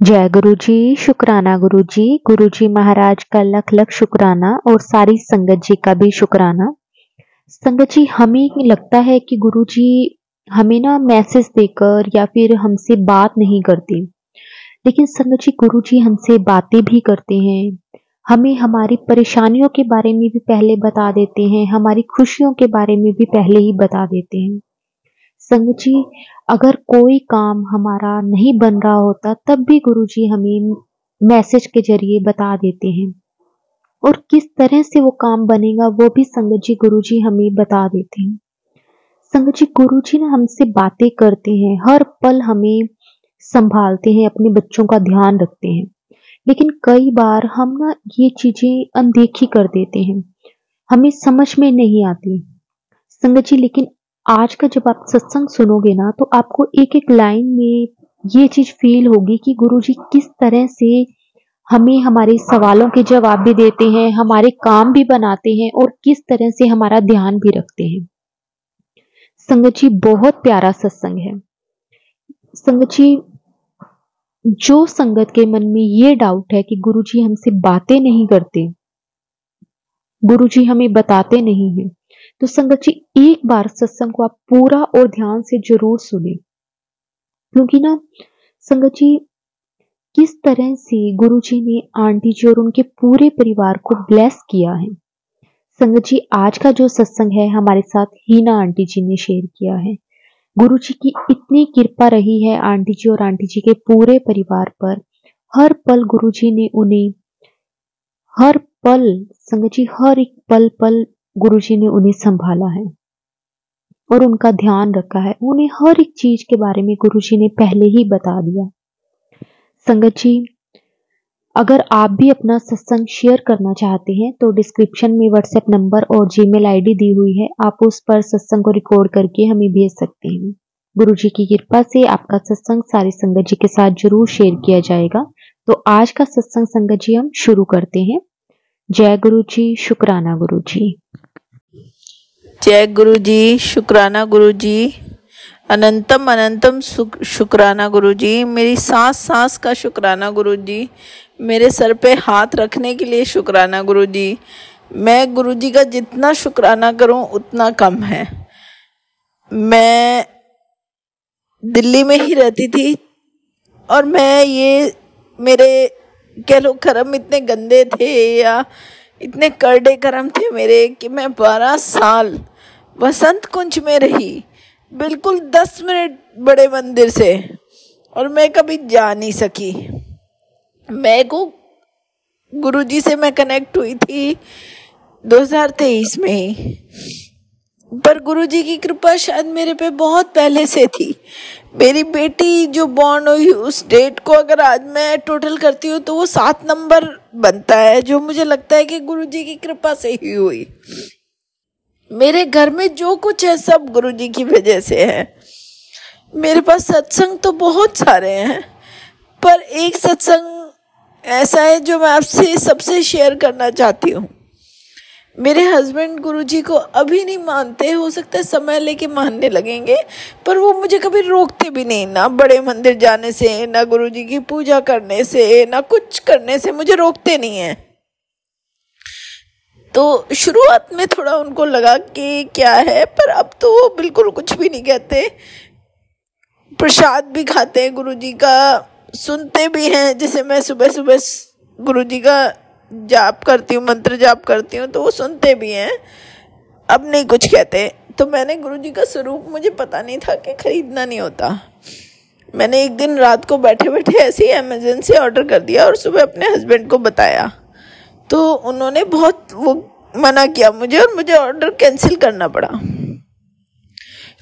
जय गुरु जी। शुक्राना गुरु जी। गुरु जी महाराज का लख लख शुक्राना और सारी संगत जी का भी शुक्राना। संगत जी, हमें लगता है कि गुरु जी हमें ना मैसेज देकर या फिर हमसे बात नहीं करते, लेकिन संगत जी गुरु जी हमसे बातें भी करते हैं। हमें हमारी परेशानियों के बारे में भी पहले बता देते हैं, हमारी खुशियों के बारे में भी पहले ही बता देते हैं। संगत जी, अगर कोई काम हमारा नहीं बन रहा होता तब भी गुरुजी हमें मैसेज के जरिए बता देते हैं, और किस तरह से वो काम बनेगा वो भी संगत जी गुरुजी हमें बता देते हैं। संगत जी गुरुजी ना हमसे बातें करते हैं, हर पल हमें संभालते हैं, अपने बच्चों का ध्यान रखते हैं, लेकिन कई बार हम ना ये चीजें अनदेखी कर देते हैं, हमें समझ में नहीं आती। संगत जी, लेकिन आज का जब आप सत्संग सुनोगे ना तो आपको एक एक लाइन में ये चीज फील होगी कि गुरुजी किस तरह से हमें हमारे सवालों के जवाब भी देते हैं, हमारे काम भी बनाते हैं और किस तरह से हमारा ध्यान भी रखते हैं। संगत जी बहुत प्यारा सत्संग है। संगत जी, जो संगत के मन में ये डाउट है कि गुरुजी हमसे बातें नहीं करते, गुरुजी हमें बताते नहीं है, तो संगत जी एक बार सत्संग को आप पूरा और ध्यान से जरूर सुने, क्योंकि ना संगत जी किस तरह से गुरुजी ने आंटी जी और उनके पूरे परिवार को ब्लेस किया है। संगत जी आज का जो सत्संग है हमारे साथ हीना आंटी जी ने शेयर किया है। गुरुजी की इतनी कृपा रही है आंटी जी और आंटी जी के पूरे परिवार पर। हर पल गुरुजी ने उन्हें, हर पल संगत जी हर एक पल पल गुरुजी ने उन्हें संभाला है और उनका ध्यान रखा है। उन्हें हर एक चीज के बारे में गुरुजी ने पहले ही बता दिया। संगत जी, अगर आप भी अपना सत्संग शेयर करना चाहते हैं तो डिस्क्रिप्शन में व्हाट्सएप नंबर और जीमेल आईडी दी हुई है, आप उस पर सत्संग को रिकॉर्ड करके हमें भेज सकते हैं। गुरुजी की कृपा से आपका सत्संग सारी संगत जी के साथ जरूर शेयर किया जाएगा। तो आज का सत्संग संगत जी हम शुरू करते हैं। जय गुरु जी। शुक्राना गुरु जी। जय गुरु जी। शुक्राना गुरु जी। अनंतम अनंतम शुक्राना गुरु जी। मेरी सांस सांस का शुक्राना गुरु जी। मेरे सर पे हाथ रखने के लिए शुक्राना गुरु जी। मैं गुरु जी का जितना शुक्राना करूं उतना कम है। मैं दिल्ली में ही रहती थी और मेरे कह लो कर्म इतने गंदे थे या इतने करड़े कर्म थे मेरे कि मैं 12 साल वसंत कुंज में रही, बिल्कुल 10 मिनट बड़े मंदिर से, और मैं कभी जा नहीं सकी। मैं को गुरुजी से मैं कनेक्ट हुई थी 2023 में ही, पर गुरुजी की कृपा शायद मेरे पे बहुत पहले से थी। मेरी बेटी जो बॉर्न हुई उस डेट को अगर आज मैं टोटल करती हूँ तो वो 7 नंबर बनता है, जो मुझे लगता है कि गुरुजी की कृपा से ही हुई। मेरे घर में जो कुछ है सब गुरुजी की वजह से है। मेरे पास सत्संग तो बहुत सारे हैं, पर एक सत्संग ऐसा है जो मैं आपसे सबसे शेयर करना चाहती हूँ। मेरे हस्बैंड गुरुजी को अभी नहीं मानते, हो सकता है समय लेके मानने लगेंगे, पर वो मुझे कभी रोकते भी नहीं, ना बड़े मंदिर जाने से, ना गुरुजी की पूजा करने से, ना कुछ करने से मुझे रोकते नहीं है। तो शुरुआत में थोड़ा उनको लगा कि क्या है, पर अब तो वो बिल्कुल कुछ भी नहीं कहते। प्रसाद भी खाते हैं गुरुजी का, सुनते भी हैं। जैसे मैं सुबह सुबह गुरुजी का जाप करती हूँ, मंत्र जाप करती हूँ, तो वो सुनते भी हैं। अब नहीं कुछ कहते। तो मैंने गुरुजी का स्वरूप, मुझे पता नहीं था कि खरीदना नहीं होता। मैंने एक दिन रात को बैठे बैठे ऐसे ही अमेज़न से ऑर्डर कर दिया और सुबह अपने हस्बैंड को बताया, तो उन्होंने बहुत वो मना किया मुझे और मुझे ऑर्डर कैंसिल करना पड़ा।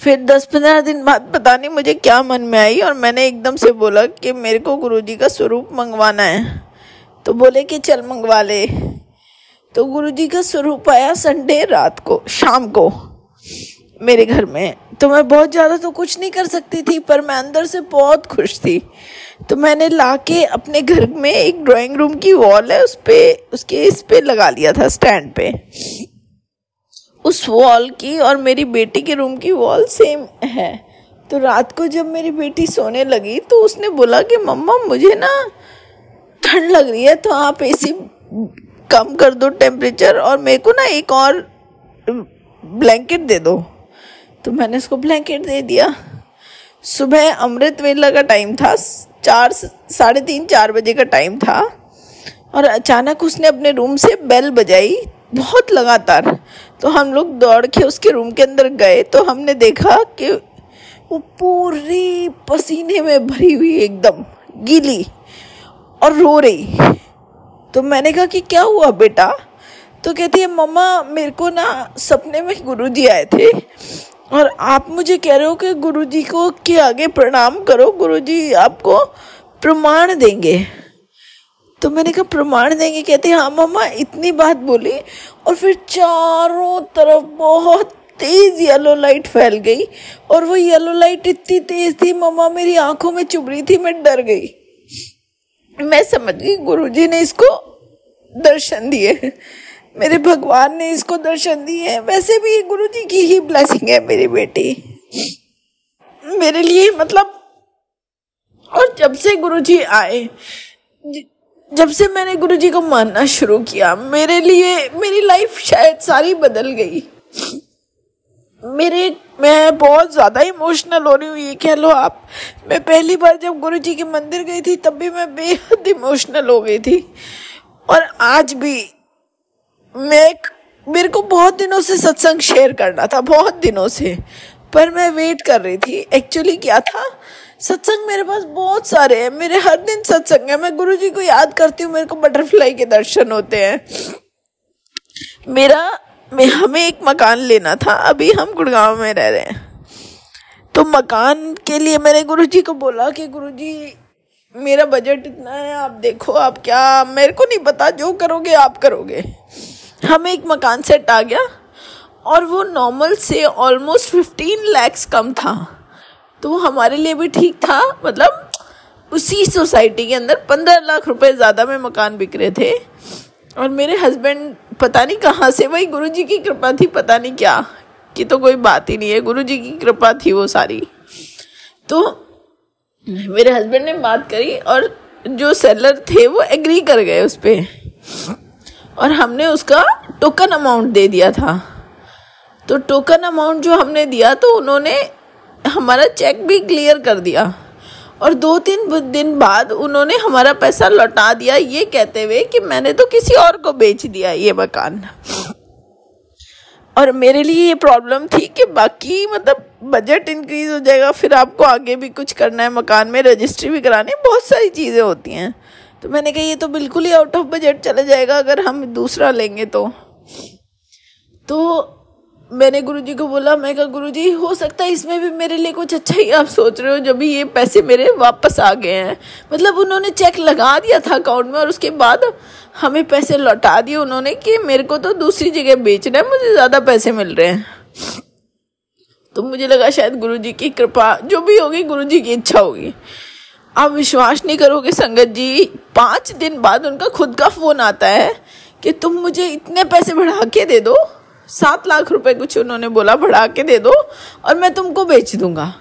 फिर 10-15 दिन बाद पता नहीं मुझे क्या मन में आई और मैंने एकदम से बोला कि मेरे को गुरुजी का स्वरूप मंगवाना है। तो बोले कि चल मंगवा ले। तो गुरुजी का स्वरूप आया संडे रात को, शाम को मेरे घर में। तो मैं बहुत ज़्यादा तो कुछ नहीं कर सकती थी, पर मैं अंदर से बहुत खुश थी। तो मैंने लाके अपने घर में एक ड्राइंग रूम की वॉल है, इस पे लगा लिया था, स्टैंड पे। उस वॉल की और मेरी बेटी के रूम की वॉल सेम है, तो रात को जब मेरी बेटी सोने लगी तो उसने बोला कि मम्मा मुझे ना ठंड लग रही है, तो आप एसी कम कर दो टेम्परेचर और मेरे को ना एक और ब्लैंकेट दे दो। तो मैंने उसको ब्लैंकेट दे दिया। सुबह अमृत वेला का टाइम था, 3:30-4 बजे का टाइम था, और अचानक उसने अपने रूम से बेल बजाई बहुत लगातार। तो हम लोग दौड़ के उसके रूम के अंदर गए तो हमने देखा कि वो पूरी पसीने में भरी हुई, एकदम गीली और रो रही। तो मैंने कहा कि क्या हुआ बेटा? तो कहती है मम्मा मेरे को ना सपने में गुरुजी आए थे और आप मुझे कह रहे हो कि गुरुजी को के आगे प्रणाम करो, गुरुजी आपको प्रमाण देंगे। तो मैंने कहा प्रमाण देंगे? कहते हाँ मम्मा, इतनी बात बोली और फिर चारों तरफ बहुत तेज येलो लाइट फैल गई, और वो येलो लाइट इतनी तेज थी मम्मा मेरी आंखों में चुभ रही थी, मैं डर गई। मैं समझ गई गुरुजी ने इसको दर्शन दिए, मेरे भगवान ने इसको दर्शन दिए। वैसे भी ये गुरुजी की ही ब्लेसिंग है मेरी बेटी मेरे लिए, मतलब। और जब से गुरुजी आए, जब से मैंने गुरुजी को मानना शुरू किया, मेरे लिए मेरी लाइफ शायद सारी बदल गई। मैं बहुत ज़्यादा इमोशनल हो रही हूँ, ये कह लो आप। मैं पहली बार जब गुरुजी के मंदिर गई थी तब भी मैं बेहद इमोशनल हो गई थी, और आज भी मेरे को बहुत दिनों से सत्संग शेयर करना था, बहुत दिनों से, पर मैं वेट कर रही थी। एक्चुअली क्या था, सत्संग मेरे पास बहुत सारे हैं, मेरे हर दिन सत्संग है, मैं गुरुजी को याद करती हूँ, मेरे को बटरफ्लाई के दर्शन होते हैं। हमें एक मकान लेना था, अभी हम गुड़गांव में रह रहे हैं। तो मकान के लिए मैंने गुरुजी को बोला कि गुरुजी मेरा बजट इतना है, आप देखो, आप क्या, मेरे को नहीं पता, जो करोगे आप करोगे। हमें एक मकान सेट आ गया और वो नॉर्मल से ऑलमोस्ट 15 लाख कम था, तो वो हमारे लिए भी ठीक था। मतलब उसी सोसाइटी के अंदर 15 लाख रुपए ज़्यादा में मकान बिक रहे थे, और मेरे हस्बैंड पता नहीं कहाँ से, वही गुरुजी की कृपा थी, पता नहीं क्या कि, तो कोई बात ही नहीं है, गुरुजी की कृपा थी वो सारी। तो मेरे हस्बैंड ने बात करी और जो सेलर थे वो एग्री कर गए उस पे, और हमने उसका टोकन अमाउंट दे दिया था। तो टोकन अमाउंट जो हमने दिया तो उन्होंने हमारा चेक भी क्लियर कर दिया, और 2-3 दिन बाद उन्होंने हमारा पैसा लौटा दिया, ये कहते हुए कि मैंने तो किसी और को बेच दिया ये मकान। और मेरे लिए ये प्रॉब्लम थी कि बाकी मतलब बजट इंक्रीज हो जाएगा, फिर आपको आगे भी कुछ करना है, मकान में रजिस्ट्री भी करानी, बहुत सारी चीज़ें होती हैं। तो मैंने कहा ये तो बिल्कुल ही आउट ऑफ बजट चला जाएगा अगर हम दूसरा लेंगे तो मैंने गुरुजी को बोला, मैं कहा गुरुजी हो सकता है इसमें भी मेरे लिए कुछ अच्छा ही आप सोच रहे हो, जब भी ये पैसे मेरे वापस आ गए हैं। मतलब उन्होंने चेक लगा दिया था अकाउंट में और उसके बाद हमें पैसे लौटा दिए उन्होंने कि मेरे को तो दूसरी जगह बेचना है, मुझे ज़्यादा पैसे मिल रहे हैं। तो मुझे लगा शायद गुरुजी की कृपा जो भी होगी, गुरुजी की इच्छा होगी। आप विश्वास नहीं करोगे संगत जी, 5 दिन बाद उनका खुद का फ़ोन आता है कि तुम मुझे इतने पैसे बढ़ा के दे दो, 7 लाख रुपए कुछ उन्होंने बोला, बढ़ा के दे दो और मैं तुमको बेच दूंगा।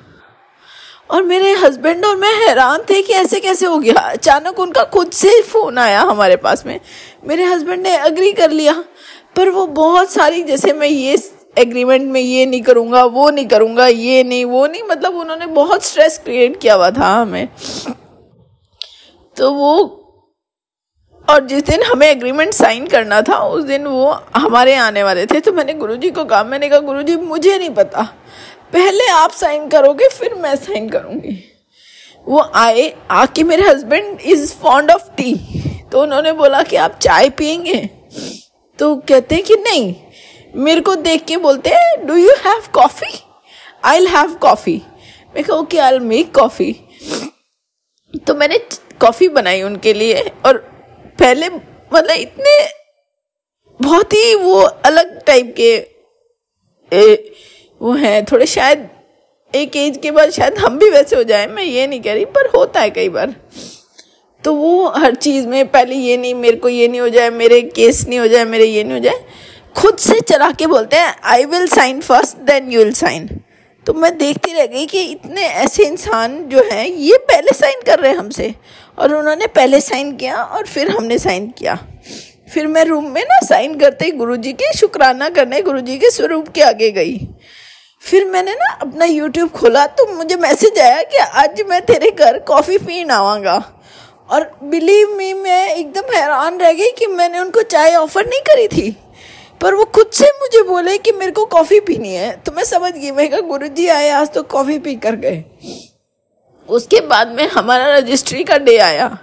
और मेरे हस्बैंड और मैं हैरान थे कि ऐसे कैसे हो गया। अचानक उनका खुद से फ़ोन आया हमारे पास में, मेरे हस्बैंड ने एग्री कर लिया, पर वो बहुत सारी, जैसे मैं ये एग्रीमेंट में ये नहीं करूँगा, वो नहीं करूँगा, ये नहीं, वो नहीं, मतलब उन्होंने बहुत स्ट्रेस क्रिएट किया हुआ था हमें। तो वो, और जिस दिन हमें एग्रीमेंट साइन करना था उस दिन वो हमारे आने वाले थे। तो मैंने गुरुजी को कहा, मैंने कहा गुरुजी मुझे नहीं पता, पहले आप साइन करोगे फिर मैं साइन करूँगी। वो आए, आके मेरे husband is fond of T, तो उन्होंने बोला कि आप चाय पियेंगे? तो कहते हैं कि नहीं, मेरे को देख के बोलते हैं do you have coffee? I will have coffee. मैं कहा okay I will make coffee. तो मैंने कॉफ़ी बनाई उनके लिए, और पहले मतलब इतने बहुत ही वो अलग टाइप के वो हैं थोड़े, शायद एक एज के बाद शायद हम भी वैसे हो जाएं, मैं ये नहीं कह रही, पर होता है कई बार। तो वो हर चीज़ में पहले ये नहीं, मेरे को ये नहीं हो जाए, मेरे केस नहीं हो जाए, मेरे ये नहीं हो जाए, खुद से चला के बोलते हैं I will sign first then you will sign. तो मैं देखती रह गई कि इतने ऐसे इंसान जो हैं ये पहले साइन कर रहे हैं हमसे, और उन्होंने पहले साइन किया और फिर हमने साइन किया। फिर मैं रूम में ना साइन करते ही गुरुजी के शुक्राना करने गुरुजी के स्वरूप के आगे गई। फिर मैंने ना अपना YouTube खोला तो मुझे मैसेज आया कि आज मैं तेरे घर कॉफ़ी पीने आवांगा। और बिलीव मी, मैं एकदम हैरान रह गई कि मैंने उनको चाय ऑफर नहीं करी थी, पर वो खुद से मुझे बोले कि मेरे को कॉफ़ी पीनी है। तो मैं समझ गई, मैं कहा गुरुजी आए आज तो कॉफ़ी पी कर गए। उसके बाद में हमारा रजिस्ट्री का डे आया,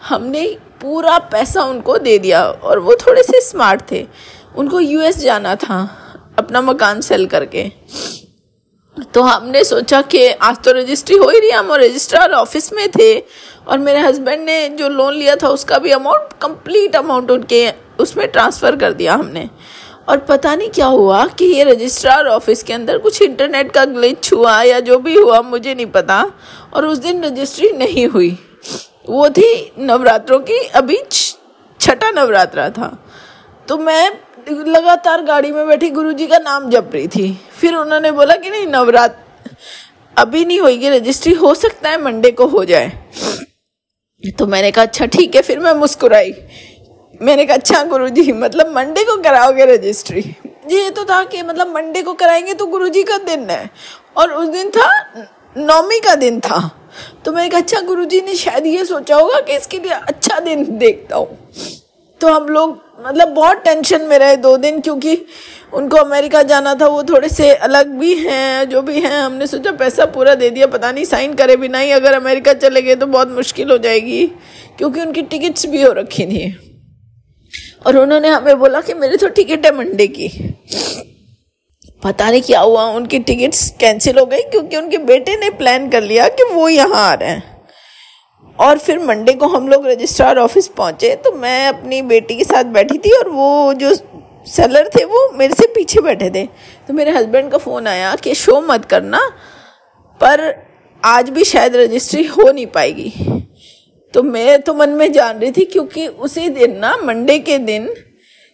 हमने पूरा पैसा उनको दे दिया। और वो थोड़े से स्मार्ट थे, उनको US जाना था अपना मकान सेल करके। तो हमने सोचा कि आज तो रजिस्ट्री हो ही रही, हम रजिस्ट्रार ऑफिस में थे और मेरे हस्बैंड ने जो लोन लिया था उसका भी अमाउंट, कंप्लीट अमाउंट उनके उसमें ट्रांसफ़र कर दिया हमने। और पता नहीं क्या हुआ कि ये रजिस्ट्रार ऑफिस के अंदर कुछ इंटरनेट का ग्लिच हुआ या जो भी हुआ मुझे नहीं पता, और उस दिन रजिस्ट्री नहीं हुई। वो थी नवरात्रों की, अभी छठा नवरात्रा था। तो मैं लगातार गाड़ी में बैठी गुरुजी का नाम जप रही थी। फिर उन्होंने बोला कि नहीं, नवरात्र अभी नहीं होगी रजिस्ट्री, हो सकता है मंडे को हो जाए। तो मैंने कहा अच्छा ठीक है। फिर मैं मुस्कुराई, मैंने कहा अच्छा गुरुजी मतलब मंडे को कराओगे रजिस्ट्री? ये तो था कि मतलब मंडे को कराएंगे तो गुरुजी का दिन है, और उस दिन था नवमी का दिन था। तो मैंने कहा अच्छा गुरुजी ने शायद ये सोचा होगा कि इसके लिए अच्छा दिन देखता हूँ। तो हम लोग मतलब बहुत टेंशन में रहे 2 दिन, क्योंकि उनको अमेरिका जाना था, वो थोड़े से अलग भी हैं जो भी हैं। हमने सोचा पैसा पूरा दे दिया, पता नहीं साइन करे भी नहीं, अगर अमेरिका चले गए तो बहुत मुश्किल हो जाएगी, क्योंकि उनकी टिकट्स भी हो रखी थी। और उन्होंने हमें बोला कि मेरी तो टिकट है मंडे की। पता नहीं क्या हुआ, उनकी टिकट्स कैंसिल हो गई, क्योंकि उनके बेटे ने प्लान कर लिया कि वो यहाँ आ रहे हैं। और फिर मंडे को हम लोग रजिस्ट्रार ऑफिस पहुँचे तो मैं अपनी बेटी के साथ बैठी थी और वो जो सेलर थे वो मेरे से पीछे बैठे थे। तो मेरे हस्बैंड का फ़ोन आया कि शो मत करना, पर आज भी शायद रजिस्ट्री हो नहीं पाएगी। तो मैं तो मन में जान रही थी, क्योंकि उसी दिन ना मंडे के दिन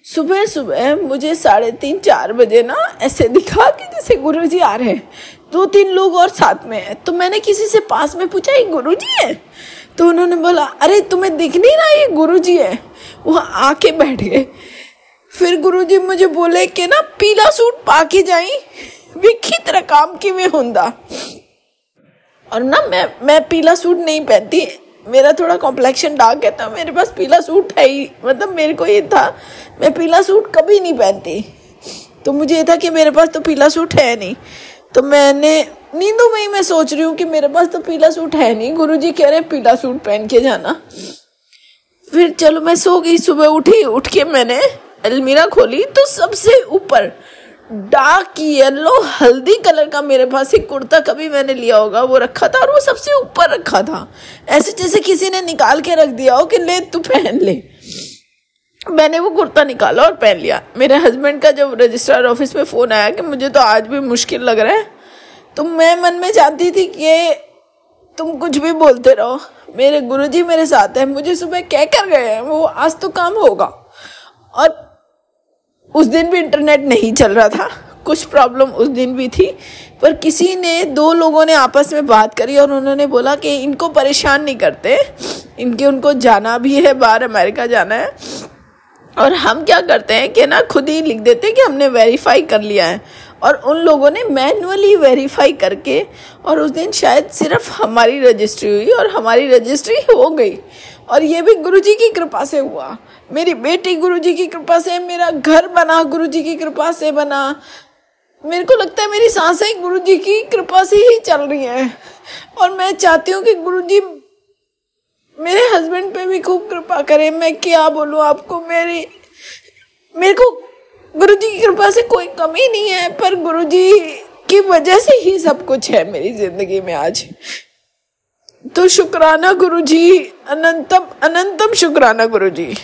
सुबह सुबह मुझे 3:30-4 बजे ना ऐसे दिखा कि जैसे गुरुजी आ रहे हैं, 2-3 लोग और साथ में है। तो मैंने किसी से पास में पूछा ये गुरुजी है? तो उन्होंने बोला अरे तुम्हें दिख नहीं रहा ये गुरुजी है। वहाँ आके बैठ गए। फिर गुरुजी मुझे बोले कि ना पीला सूट पा के जाई, विखी तरह काम की में हुंदा। और ना मैं पीला सूट नहीं पहनती, मेरा थोड़ा कॉम्प्लेक्शन डार्क है, तो मेरे पास पीला सूट है ही, मतलब मेरे को ये था मैं पीला सूट कभी नहीं पहनती। तो मुझे ये था कि मेरे पास तो पीला सूट है नहीं। तो मैंने नींदों में ही मैं सोच रही हूँ कि मेरे पास तो पीला सूट है नहीं, गुरुजी कह रहे हैं पीला सूट पहन के जाना। फिर चलो मैं सो गई। सुबह उठ के मैंने अलमीरा खोली तो सबसे ऊपर डार्क येलो हल्दी कलर का मेरे पास एक कुर्ता, कभी मैंने लिया होगा वो रखा था, और वो सबसे ऊपर रखा था, ऐसे जैसे किसी ने निकाल के रख दिया हो कि ले तू पहन ले। मैंने वो कुर्ता निकाला और पहन लिया। मेरे हस्बैंड का जब रजिस्ट्रार ऑफिस में फ़ोन आया कि मुझे तो आज भी मुश्किल लग रहा है, तो मैं मन में चाहती थी कि तुम कुछ भी बोलते रहो, मेरे गुरुजी मेरे साथ हैं, मुझे सुबह कह कर गए हैं वो आज तो काम होगा। और उस दिन भी इंटरनेट नहीं चल रहा था, कुछ प्रॉब्लम उस दिन भी थी, पर किसी ने 2 लोगों ने आपस में बात करी और उन्होंने बोला कि इनको परेशान नहीं करते, उनको जाना भी है बाहर, अमेरिका जाना है, और हम क्या करते हैं कि ना खुद ही लिख देते हैं कि हमने वेरीफाई कर लिया है। और उन लोगों ने मैन्युअली वेरीफाई करके, और उस दिन शायद सिर्फ हमारी रजिस्ट्री हुई और हमारी रजिस्ट्री हो गई। और ये भी गुरुजी की कृपा से हुआ, मेरी बेटी गुरुजी की कृपा से, मेरा घर बना गुरुजी की कृपा से बना। मेरे को लगता है मेरी सांसें गुरुजी की कृपा से ही चल रही हैं, और मैं चाहती हूँ कि गुरुजी मेरे हस्बैंड पे भी खूब कृपा करे। मैं क्या बोलूँ आपको, मेरे को गुरुजी की कृपा से कोई कमी नहीं है, पर गुरुजी की वजह से ही सब कुछ है मेरी जिंदगी में आज। तो शुक्राना गुरुजी, अनंतम अनंतम शुक्राना गुरुजी।